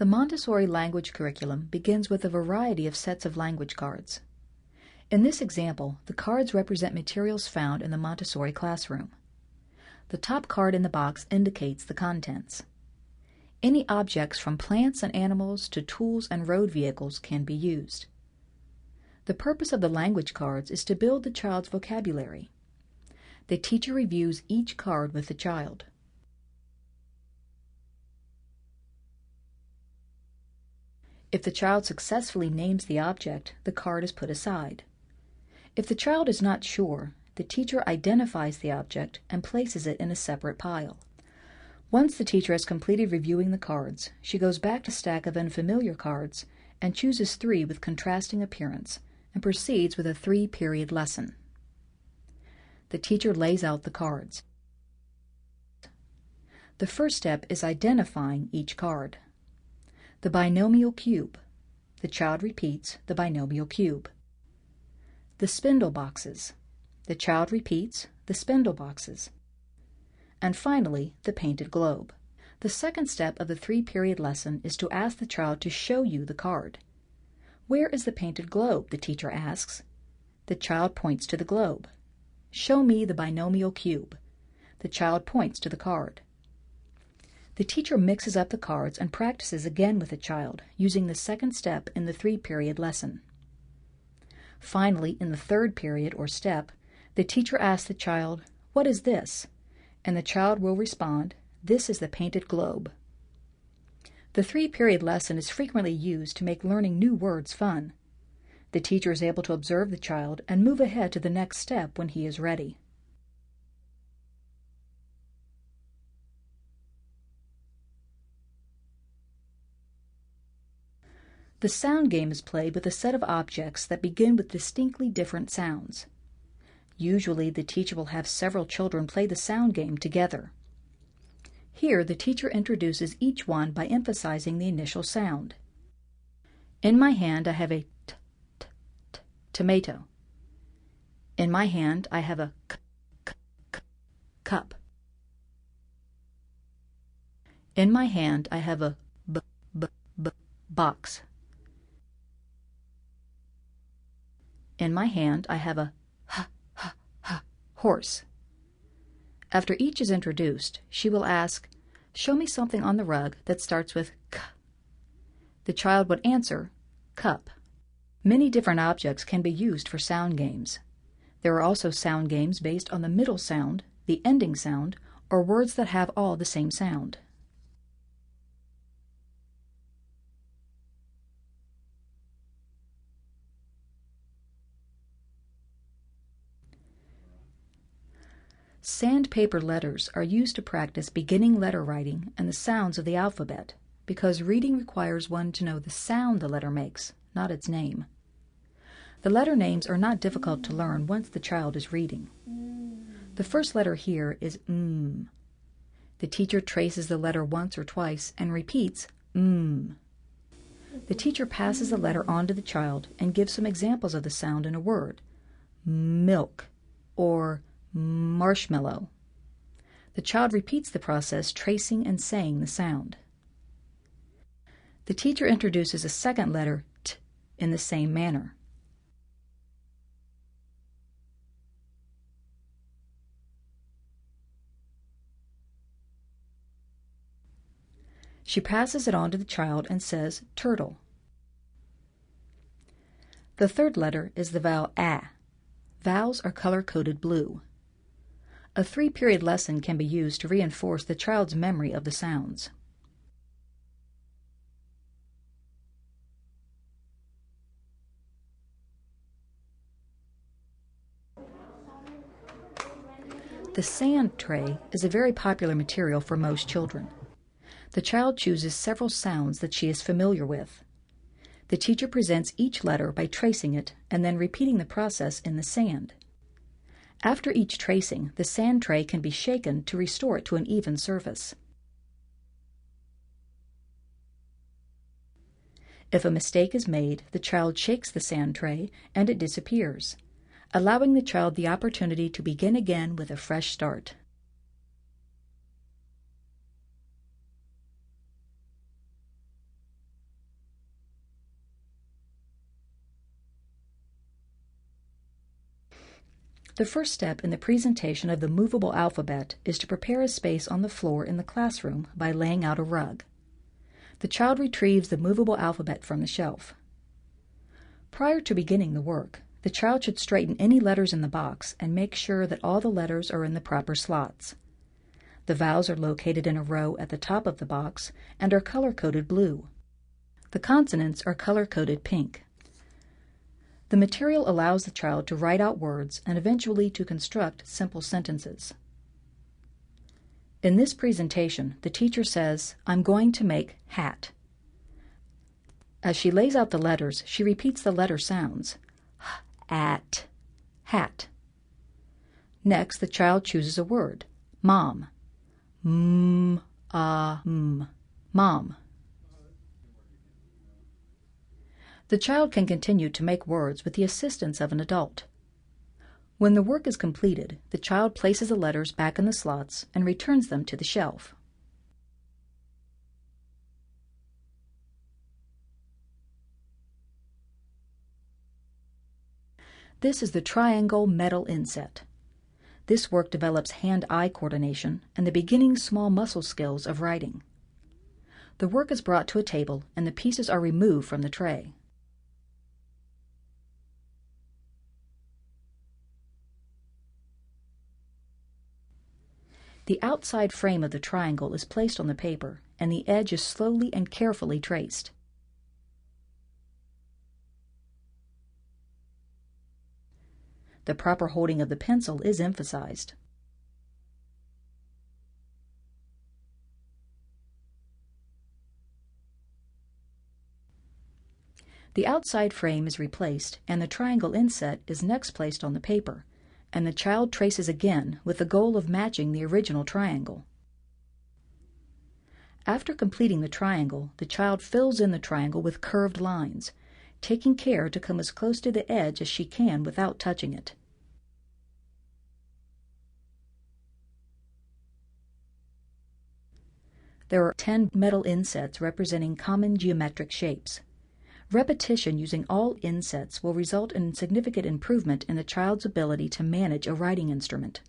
The Montessori language curriculum begins with a variety of sets of language cards. In this example, the cards represent materials found in the Montessori classroom. The top card in the box indicates the contents. Any objects from plants and animals to tools and road vehicles can be used. The purpose of the language cards is to build the child's vocabulary. The teacher reviews each card with the child. If the child successfully names the object, the card is put aside. If the child is not sure, the teacher identifies the object and places it in a separate pile. Once the teacher has completed reviewing the cards, she goes back to stack of unfamiliar cards and chooses 3 with contrasting appearance and proceeds with a 3-period lesson. The teacher lays out the cards. The first step is identifying each card. The binomial cube. The child repeats the binomial cube. The spindle boxes. The child repeats the spindle boxes. And finally, the painted globe. The second step of the 3-period lesson is to ask the child to show you the card. Where is the painted globe? The teacher asks. The child points to the globe. Show me the binomial cube. The child points to the card. The teacher mixes up the cards and practices again with the child, using the second step in the 3-period lesson. Finally, in the 3rd period or step, the teacher asks the child, "What is this?" And the child will respond, "This is the painted globe." The 3-period lesson is frequently used to make learning new words fun. The teacher is able to observe the child and move ahead to the next step when he is ready. The sound game is played with a set of objects that begin with distinctly different sounds. Usually, the teacher will have several children play the sound game together. Here, the teacher introduces each one by emphasizing the initial sound. In my hand, I have a tomato. In my hand, I have a cup. In my hand, I have a box. In my hand, I have a horse. After each is introduced, she will ask, "Show me something on the rug that starts with k." The child would answer, "Cup." Many different objects can be used for sound games. There are also sound games based on the middle sound, the ending sound, or words that have all the same sound. Sandpaper letters are used to practice beginning letter writing and the sounds of the alphabet, because reading requires one to know the sound the letter makes, not its name. The letter names are not difficult to learn once the child is reading. The first letter here is M. The teacher traces the letter once or twice and repeats M. The teacher passes the letter on to the child and gives some examples of the sound in a word: milk or marshmallow. The child repeats the process, tracing and saying the sound. The teacher introduces a second letter, T, in the same manner. She passes it on to the child and says, turtle. The third letter is the vowel A. Vowels are color-coded blue. A 3-period lesson can be used to reinforce the child's memory of the sounds. The sand tray is a very popular material for most children. The child chooses several sounds that she is familiar with. The teacher presents each letter by tracing it and then repeating the process in the sand. After each tracing, the sand tray can be shaken to restore it to an even surface. If a mistake is made, the child shakes the sand tray and it disappears, allowing the child the opportunity to begin again with a fresh start. The first step in the presentation of the movable alphabet is to prepare a space on the floor in the classroom by laying out a rug. The child retrieves the movable alphabet from the shelf. Prior to beginning the work, the child should straighten any letters in the box and make sure that all the letters are in the proper slots. The vowels are located in a row at the top of the box and are color-coded blue. The consonants are color-coded pink. The material allows the child to write out words and eventually to construct simple sentences. In this presentation, the teacher says, "I'm going to make hat." As she lays out the letters, she repeats the letter sounds. At, hat. Next, the child chooses a word. Mom. Mom. The child can continue to make words with the assistance of an adult. When the work is completed, the child places the letters back in the slots and returns them to the shelf. This is the triangle metal inset. This work develops hand-eye coordination and the beginning small muscle skills of writing. The work is brought to a table and the pieces are removed from the tray. The outside frame of the triangle is placed on the paper, and the edge is slowly and carefully traced. The proper holding of the pencil is emphasized. The outside frame is replaced, and the triangle inset is next placed on the paper, and the child traces again with the goal of matching the original triangle. After completing the triangle, the child fills in the triangle with curved lines, taking care to come as close to the edge as she can without touching it. There are 10 metal insets representing common geometric shapes. Repetition using all insets will result in significant improvement in the child's ability to manage a writing instrument.